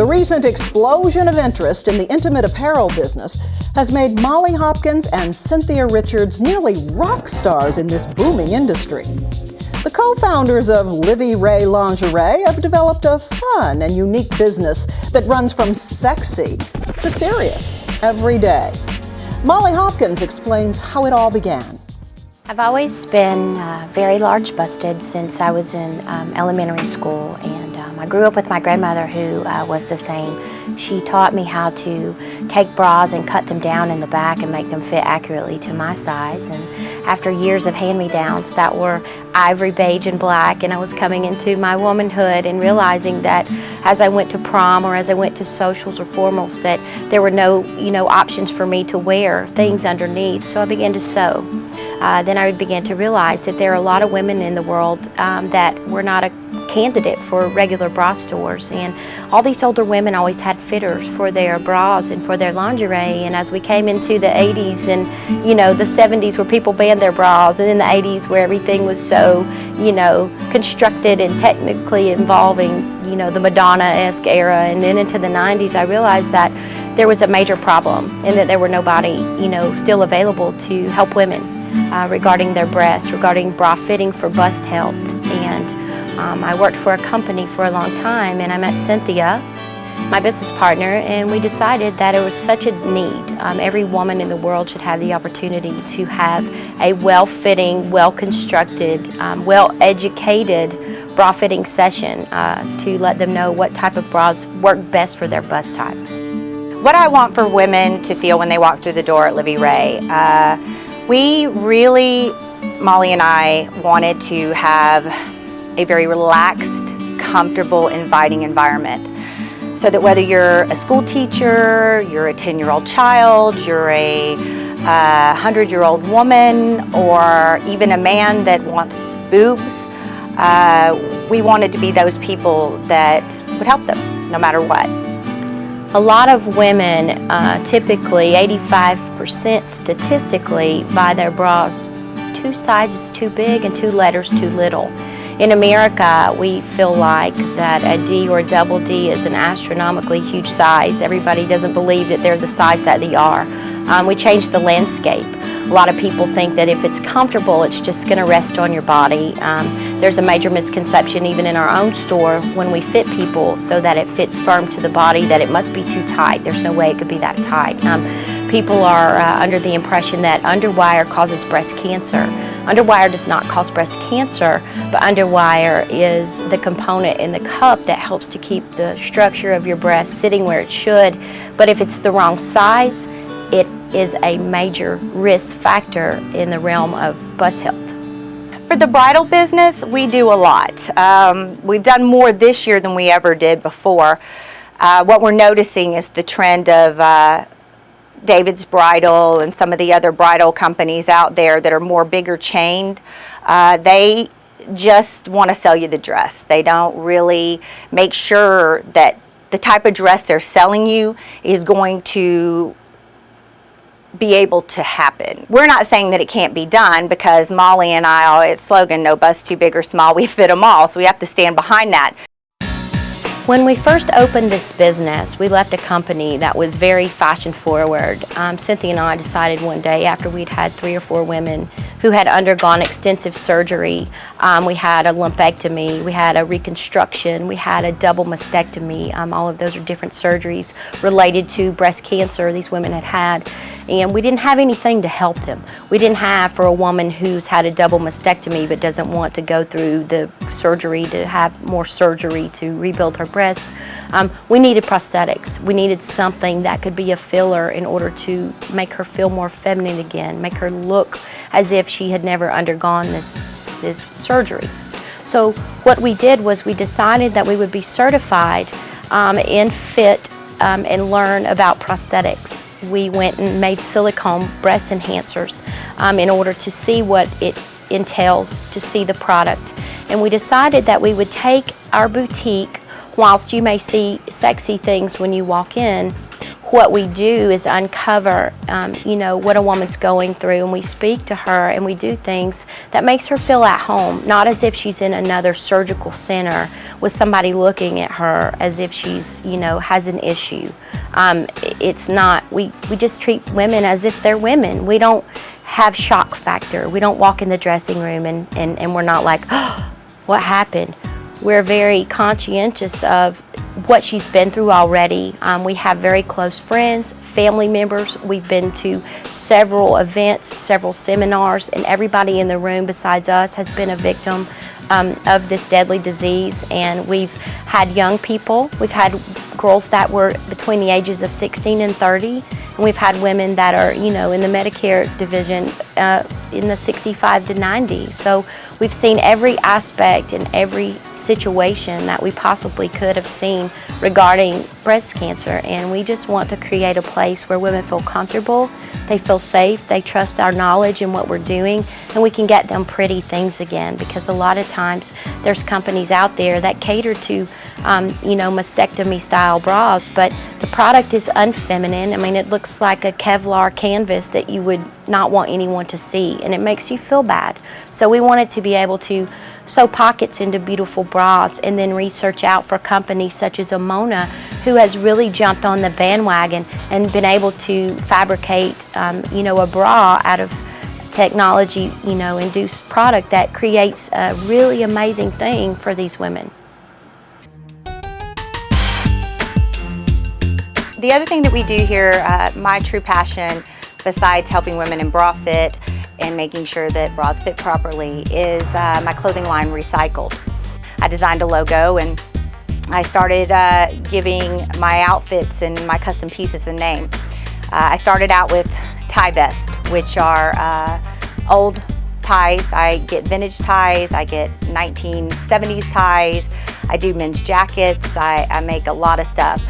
The recent explosion of interest in the intimate apparel business has made Molly Hopkins and Cynthia Richards nearly rock stars in this booming industry. The co-founders of LiviRae Lingerie have developed a fun and unique business that runs from sexy to serious every day. Molly Hopkins explains how it all began. I've always been very large busted since I was in elementary school, and I grew up with my grandmother who was the same. She taught me how to take bras and cut them down in the back and make them fit accurately to my size. And after years of hand-me-downs that were ivory, beige, and black, and I was coming into my womanhood and realizing that as I went to prom or as I went to socials or formals that there were no options for me to wear things underneath, so I began to sew. Then I began to realize that there are a lot of women in the world that were not a candidate for regular bra stores, and all these older women always had fitters for their bras and for their lingerie. And as we came into the 80s and the 70s where people banned their bras, and in the 80s where everything was so constructed and technically involving the Madonna-esque era, and then into the 90s, I realized that there was a major problem and that there were nobody still available to help women regarding their breasts, regarding bra fitting for bust health. And I worked for a company for a long time, and I met Cynthia, my business partner, and we decided that it was such a need. Every woman in the world should have the opportunity to have a well-fitting, well-constructed, well-educated bra fitting session to let them know what type of bras work best for their bust type. What I want for women to feel when they walk through the door at LiviRae, we really, Molly and I, wanted to have a very relaxed, comfortable, inviting environment. So that whether you're a school teacher, you're a 10-year-old child, you're a 100-year-old woman, or even a man that wants boobs, we wanted to be those people that would help them no matter what. A lot of women, typically 85% statistically, buy their bras 2 sizes too big and 2 letters too little. In America, we feel like that a D or a double D is an astronomically huge size. Everybody doesn't believe that they're the size that they are. We changed the landscape. A lot of people think that if it's comfortable, it's just going to rest on your body. There's a major misconception even in our own store when we fit people so that it fits firm to the body that it must be too tight. There's no way it could be that tight. People are under the impression that underwire causes breast cancer. Underwire does not cause breast cancer, but underwire is the component in the cup that helps to keep the structure of your breast sitting where it should. But if it's the wrong size, it is a major risk factor in the realm of bust health. For the bridal business, we do a lot. We've done more this year than we ever did before. What we're noticing is the trend of David's Bridal and some of the other bridal companies out there that are more bigger chained. They just want to sell you the dress. They don't really make sure that the type of dress they're selling you is going to be able to happen. We're not saying that it can't be done, because Molly and I, it's slogan, no bust too big or small, we fit them all, so we have to stand behind that. When we first opened this business, we left a company that was very fashion forward. Cynthia and I decided one day, after we'd had 3 or 4 women who had undergone extensive surgery, we had a lumpectomy, we had a reconstruction, we had a double mastectomy. All of those are different surgeries related to breast cancer these women had had. And we didn't have anything to help them. We didn't have, for a woman who's had a double mastectomy but doesn't want to go through the surgery to have more surgery to rebuild her breast, we needed prosthetics. We needed something that could be a filler in order to make her feel more feminine again, make her look as if she had never undergone this surgery. So what we did was we decided that we would be certified in fit and learn about prosthetics. We went and made silicone breast enhancers in order to see what it entails, to see the product. And we decided that we would take our boutique, whilst you may see sexy things when you walk in, what we do is uncover, you know, what a woman's going through, and we speak to her and we do things that makes her feel at home, not as if she's in another surgical center with somebody looking at her as if she's, you know, has an issue. It's not, we just treat women as if they're women. We don't have shock factor. We don't walk in the dressing room and we're not like, oh, what happened? We're very conscientious of what she's been through already. We have very close friends, family members. We've been to several events, several seminars, and everybody in the room besides us has been a victim of this deadly disease. And we've had young people. We've had girls that were between the ages of 16 and 30. And we've had women that are, you know, in the Medicare division in the 65 to 90. So we've seen every aspect and every situation that we possibly could have seen regarding breast cancer. And we just want to create a place where women feel comfortable, they feel safe, they trust our knowledge and what we're doing, and we can get them pretty things again. Because a lot of times there's companies out there that cater to, you know, mastectomy style bras, but the product is unfeminine. I mean, it looks like a Kevlar canvas that you would not want anyone to see, and it makes you feel bad. So we wanted to be able to sew pockets into beautiful bras and then research out for companies such as Omona, who has really jumped on the bandwagon and been able to fabricate, you know, a bra out of technology, you know, induced product that creates a really amazing thing for these women. The other thing that we do here, my true passion, besides helping women in bra fit and making sure that bras fit properly, is my clothing line Recycled. I designed a logo and I started giving my outfits and my custom pieces a name. I started out with tie vest, which are old ties. I get vintage ties, I get 1970s ties, I do men's jackets, I make a lot of stuff.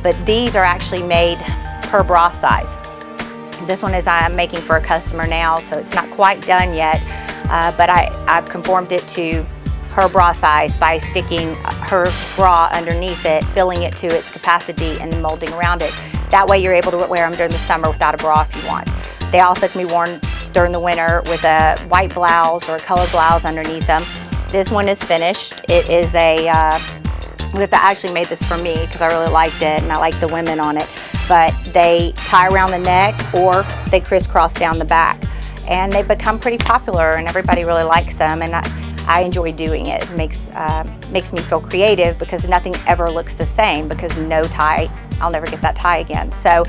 But these are actually made per bra size. This one is I'm making for a customer now, so it's not quite done yet, but I've conformed it to her bra size by sticking her bra underneath it, filling it to its capacity, and then molding around it. That way you're able to wear them during the summer without a bra if you want. They also can be worn during the winter with a white blouse or a colored blouse underneath them. This one is finished. It is a, I actually made this for me because I really liked it and I like the women on it. But they tie around the neck or they crisscross down the back. And they've become pretty popular and everybody really likes them, and I enjoy doing it. It makes me feel creative because nothing ever looks the same, because no tie, I'll never get that tie again. So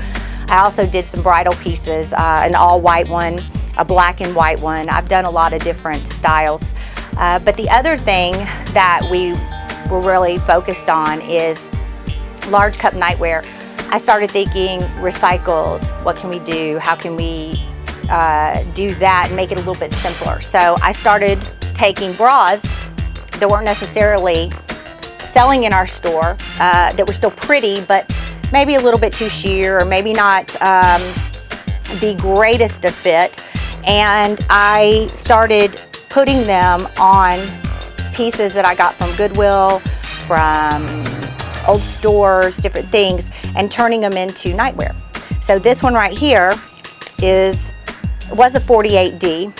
I also did some bridal pieces, an all white one, a black and white one. I've done a lot of different styles. But the other thing that we were really focused on is large cup nightwear. I started thinking recycled, what can we do? How can we do that and make it a little bit simpler? So I started taking bras that weren't necessarily selling in our store, that were still pretty, but maybe a little bit too sheer or maybe not the greatest of fit. And I started putting them on pieces that I got from Goodwill, from old stores, different things, and turning them into nightwear. So this one right here was a 48D.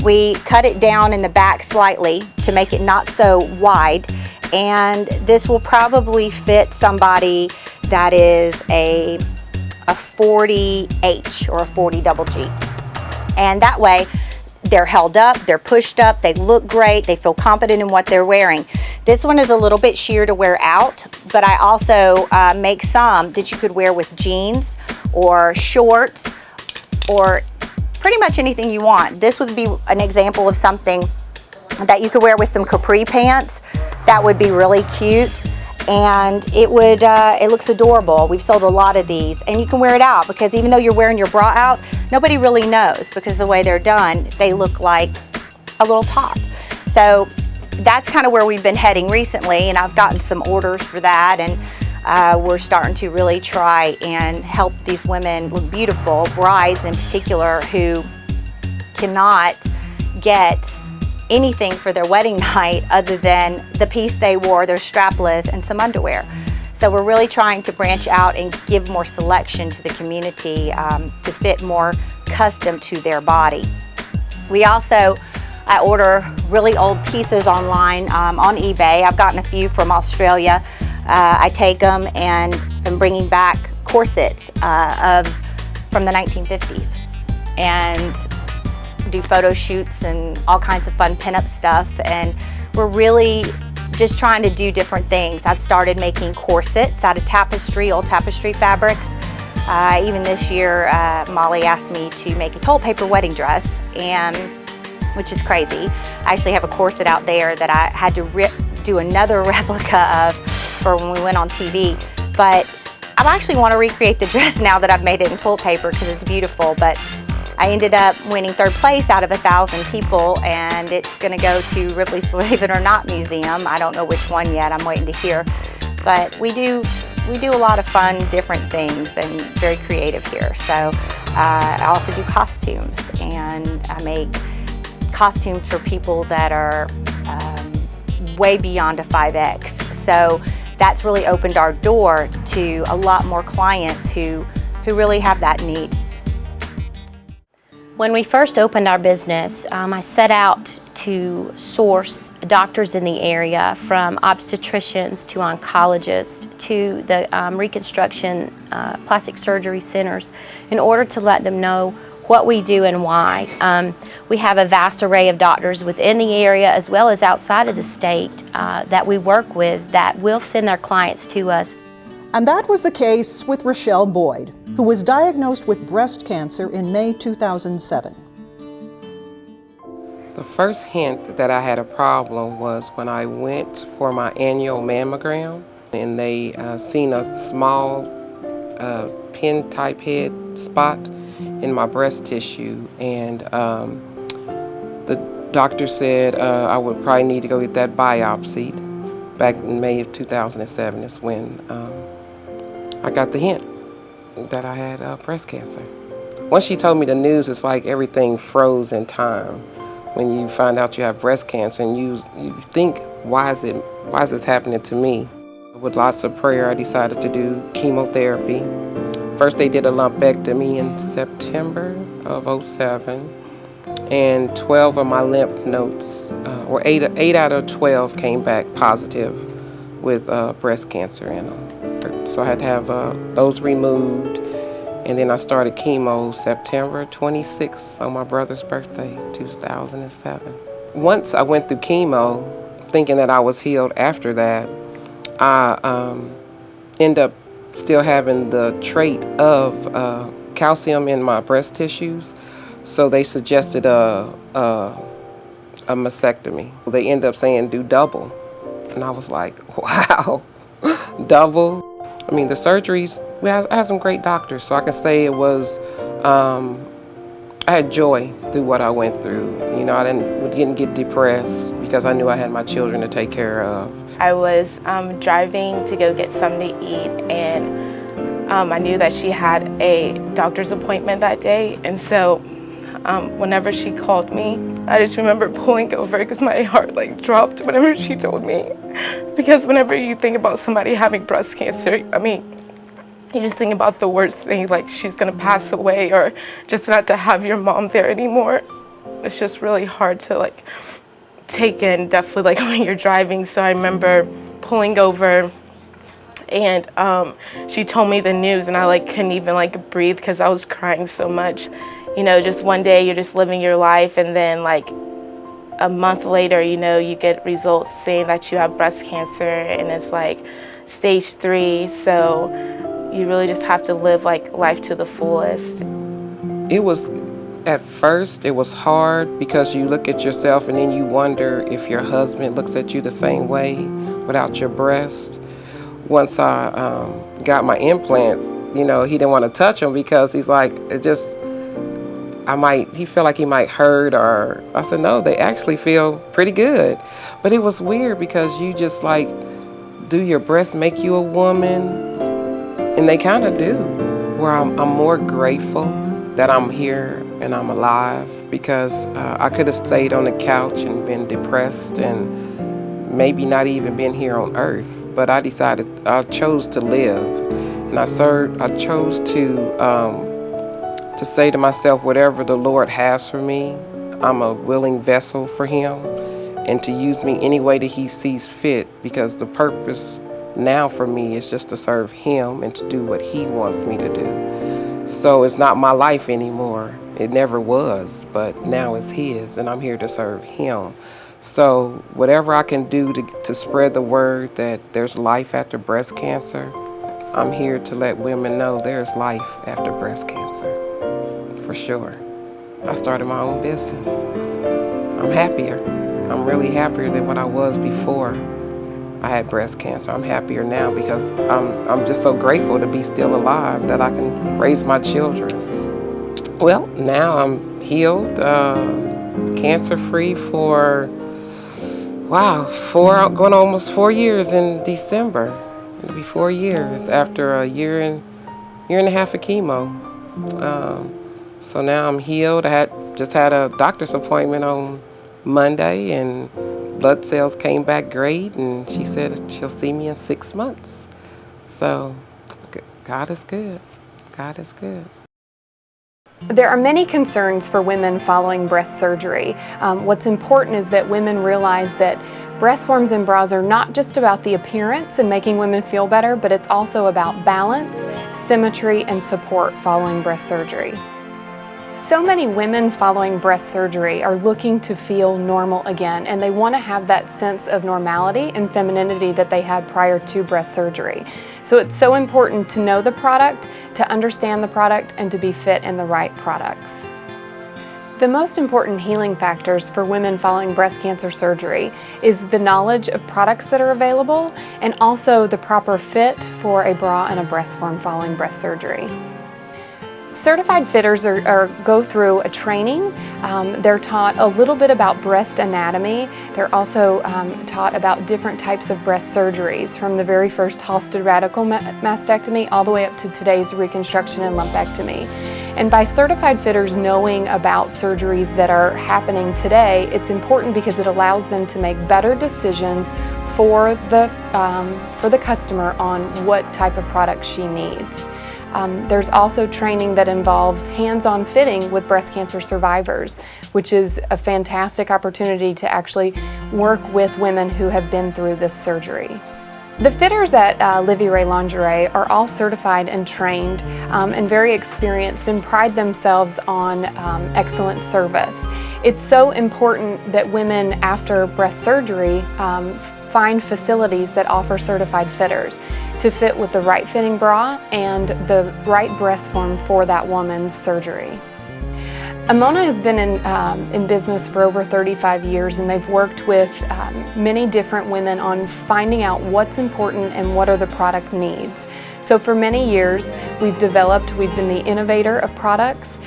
We cut it down in the back slightly to make it not so wide, and this will probably fit somebody that is a 40H or a 40GG. And that way they're held up, they're pushed up, they look great, they feel confident in what they're wearing. This one is a little bit sheer to wear out, but I also make some that you could wear with jeans or shorts or pretty much anything you want. This would be an example of something that you could wear with some capri pants. That would be really cute, and it looks adorable. We've sold a lot of these, and you can wear it out because even though you're wearing your bra out, nobody really knows, because the way they're done, they look like a little top. So that's kind of where we've been heading recently, and I've gotten some orders for that, and we're starting to really try and help these women look beautiful, brides in particular, who cannot get anything for their wedding night other than the piece they wore, their strapless, and some underwear. So So we're really trying to branch out and give more selection to the community to fit more custom to their body. We also order really old pieces online on eBay. I've gotten a few from Australia. I take them and I'm bringing back corsets from the 1950s and do photo shoots and all kinds of fun pinup stuff. And we're really just trying to do different things. I've started making corsets out of tapestry, old tapestry fabrics. Even this year, Molly asked me to make a toilet paper wedding dress, which is crazy. I actually have a corset out there that I had to do another replica of for when we went on TV. But I actually want to recreate the dress now that I've made it in toilet paper because it's beautiful. But I ended up winning 3rd place out of 1,000 people, and it's going to go to Ripley's Believe It or Not Museum. I don't know which one yet. I'm waiting to hear. But we do a lot of fun, different things, and very creative here. So I also do costumes, and I make costumes for people that are way beyond a 5X. So that's really opened our door to a lot more clients who really have that need. When we first opened our business, I set out to source doctors in the area, from obstetricians to oncologists to the reconstruction plastic surgery centers, in order to let them know what we do and why. We have a vast array of doctors within the area as well as outside of the state that we work with that will send their clients to us. And that was the case with Rochelle Boyd, who was diagnosed with breast cancer in May 2007. The first hint that I had a problem was when I went for my annual mammogram, and they seen a small pin-type head spot in my breast tissue, and the doctor said I would probably need to go get that biopsied. Back in May of 2007 is when I got the hint that I had breast cancer. Once she told me the news, it's like everything froze in time. When you find out you have breast cancer and you think, why is this happening to me? With lots of prayer, I decided to do chemotherapy. First, they did a lumpectomy in September of 2007, and 12 of my lymph nodes, or 8 out of 12 came back positive with breast cancer in them. So I had to have those removed, and then I started chemo September 26th on my brother's birthday, 2007. Once I went through chemo, thinking that I was healed after that, I ended up still having the trait of calcium in my breast tissues, so they suggested a mastectomy. They ended up saying do double, and I was like, wow, double? I mean, the surgeries, I had some great doctors, so I can say it was, I had joy through what I went through. You know, I didn't get depressed because I knew I had my children to take care of. I was driving to go get something to eat, and I knew that she had a doctor's appointment that day, and so whenever she called me, I just remember pulling over because my heart dropped whenever she told me. Because whenever you think about somebody having breast cancer, I mean, you just think about the worst thing, like she's gonna pass away or just not to have your mom there anymore. It's just really hard to take in, definitely when you're driving. So I remember pulling over, and she told me the news, and I couldn't even breathe because I was crying so much. You know, just one day you're just living your life, and then a month later, you get results saying that you have breast cancer, and it's stage 3. So you really just have to live life to the fullest. It was, at first, it was hard because you look at yourself and then you wonder if your husband looks at you the same way without your breast. Once I got my implants, he didn't want to touch them because he's like, he felt like he might hurt, or I said, no, they actually feel pretty good. But it was weird because you just do your breasts make you a woman? And they kind of do. Where I'm more grateful that I'm here and I'm alive, because I could have stayed on the couch and been depressed and maybe not even been here on earth. but I chose to live, and I chose to say to myself, whatever the Lord has for me, I'm a willing vessel for Him, and to use me any way that He sees fit, because the purpose now for me is just to serve Him and to do what He wants me to do. So it's not my life anymore. It never was, but now it's His, and I'm here to serve Him. So whatever I can do to spread the word that there's life after breast cancer, I'm here to let women know there's life after breast cancer, for sure. I started my own business. I'm happier. I'm really happier than what I was before I had breast cancer. I'm happier now because I'm just so grateful to be still alive, that I can raise my children. Well, now I'm healed, cancer-free for, going almost 4 years in December. It'll be 4 years after a year and a half of chemo. So now I'm healed. I just had a doctor's appointment on Monday, and blood cells came back great, and she said she'll see me in 6 months. So God is good. God is good. There are many concerns for women following breast surgery. What's important is that women realize that breast forms and bras are not just about the appearance and making women feel better, but it's also about balance, symmetry, and support following breast surgery. So many women following breast surgery are looking to feel normal again, and they want to have that sense of normality and femininity that they had prior to breast surgery. So it's so important to know the product, to understand the product, and to be fit in the right products. The most important healing factors for women following breast cancer surgery is the knowledge of products that are available, and also the proper fit for a bra and a breast form following breast surgery. Certified fitters go through a training. They're taught a little bit about breast anatomy. They're also taught about different types of breast surgeries, from the very first Halsted radical mastectomy all the way up to today's reconstruction and lumpectomy. And by certified fitters knowing about surgeries that are happening today, it's important because it allows them to make better decisions for the customer on what type of product she needs. There's also training that involves hands-on fitting with breast cancer survivors, which is a fantastic opportunity to actually work with women who have been through this surgery. The fitters at LiviRae Lingerie are all certified and trained and very experienced, and pride themselves on excellent service. It's so important that women after breast surgery find facilities that offer certified fitters to fit with the right fitting bra and the right breast form for that woman's surgery. Amona has been in business for over 35 years, and they've worked with many different women on finding out what's important and what are the product needs. So for many years we've been the innovator of products.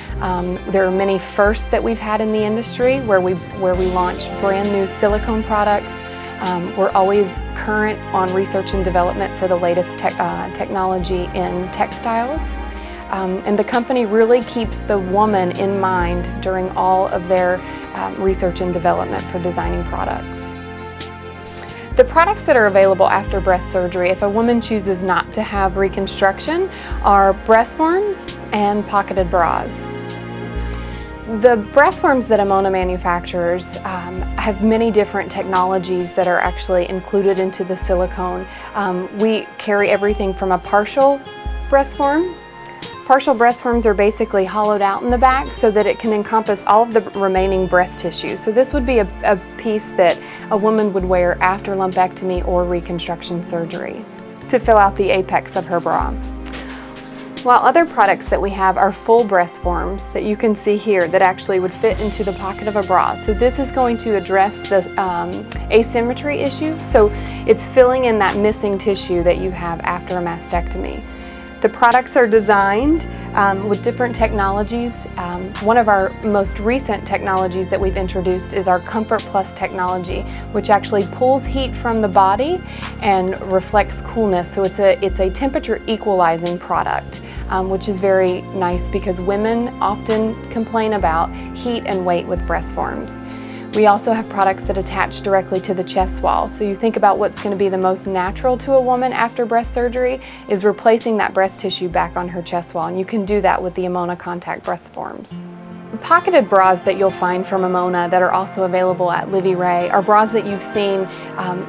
There are many firsts that we've had in the industry where we launch brand new silicone products. We're always current on research and development for the latest technology in textiles. And the company really keeps the woman in mind during all of their research and development for designing products. The products that are available after breast surgery, if a woman chooses not to have reconstruction, are breast forms and pocketed bras. The breast forms that Amona manufactures have many different technologies that are actually included into the silicone. We carry everything from a partial breast form. Partial breast forms are basically hollowed out in the back so that it can encompass all of the remaining breast tissue. So this would be a piece that a woman would wear after lumpectomy or reconstruction surgery to fill out the apex of her bra. While other products that we have are full breast forms that you can see here that actually would fit into the pocket of a bra. So this is going to address the asymmetry issue. So it's filling in that missing tissue that you have after a mastectomy. The products are designed with different technologies. One of our most recent technologies that we've introduced is our Comfort Plus technology, which actually pulls heat from the body and reflects coolness. So it's a temperature equalizing product, which is very nice because women often complain about heat and weight with breast forms. We also have products that attach directly to the chest wall. So you think about what's going to be the most natural to a woman after breast surgery is replacing that breast tissue back on her chest wall, and you can do that with the Amona Contact Breast Forms. Pocketed bras that you'll find from Amona that are also available at LiviRae are bras that you've seen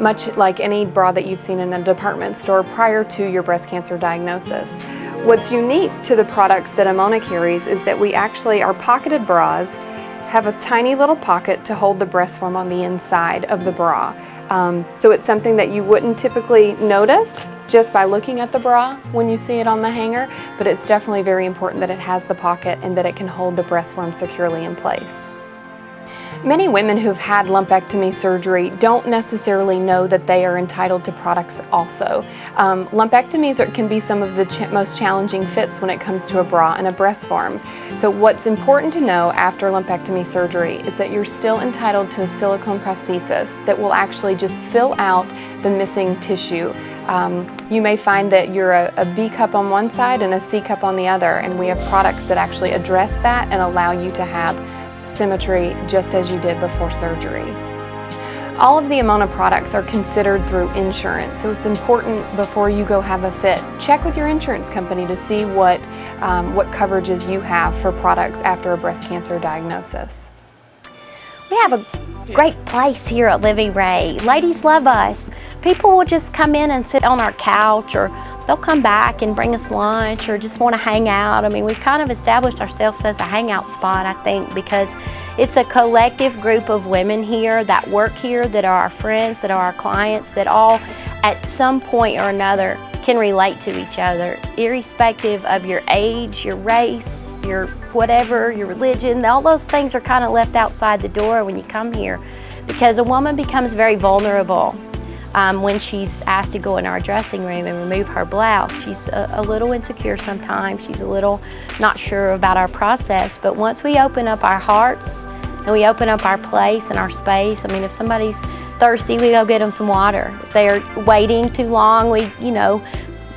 much like any bra that you've seen in a department store prior to your breast cancer diagnosis. What's unique to the products that Amona carries is that our pocketed bras have a tiny little pocket to hold the breast form on the inside of the bra. So it's something that you wouldn't typically notice just by looking at the bra when you see it on the hanger, but it's definitely very important that it has the pocket and that it can hold the breast form securely in place. Many women who've had lumpectomy surgery don't necessarily know that they are entitled to products also. Lumpectomies can be some of the most challenging fits when it comes to a bra and a breast form. So what's important to know after lumpectomy surgery is that you're still entitled to a silicone prosthesis that will actually just fill out the missing tissue. You may find that you're a B cup on one side and a C cup on the other, and we have products that actually address that and allow you to have symmetry just as you did before surgery. All of the Amona products are considered through insurance, so it's important before you go have a fit, check with your insurance company to see what coverages you have for products after a breast cancer diagnosis. We have a great place here at LiviRae. Ladies love us. People will just come in and sit on our couch, or they'll come back and bring us lunch, or just want to hang out. I mean, we've kind of established ourselves as a hangout spot, I think, because it's a collective group of women here that work here, that are our friends, that are our clients, that all at some point or another can relate to each other, irrespective of your age, your race, your whatever, your religion. All those things are kind of left outside the door when you come here, because a woman becomes very vulnerable when she's asked to go in our dressing room and remove her blouse. She's a little insecure sometimes. She's a little not sure about our process. But once we open up our hearts and we open up our place and our space, I mean, if somebody's thirsty, we go get them some water. If they're waiting too long, we,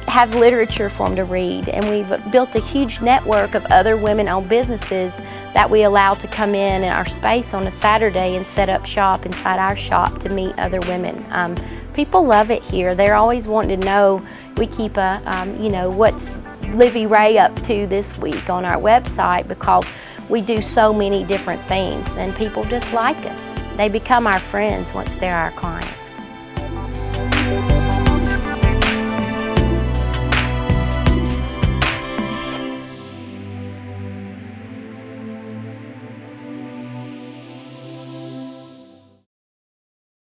have literature for them to read. And we've built a huge network of other women-owned businesses that we allow to come in our space on a Saturday and set up shop inside our shop to meet other women. People love it here. They're always wanting to know. We keep what's LiviRae up to this week on our website, because we do so many different things and people just like us. They become our friends once they're our clients.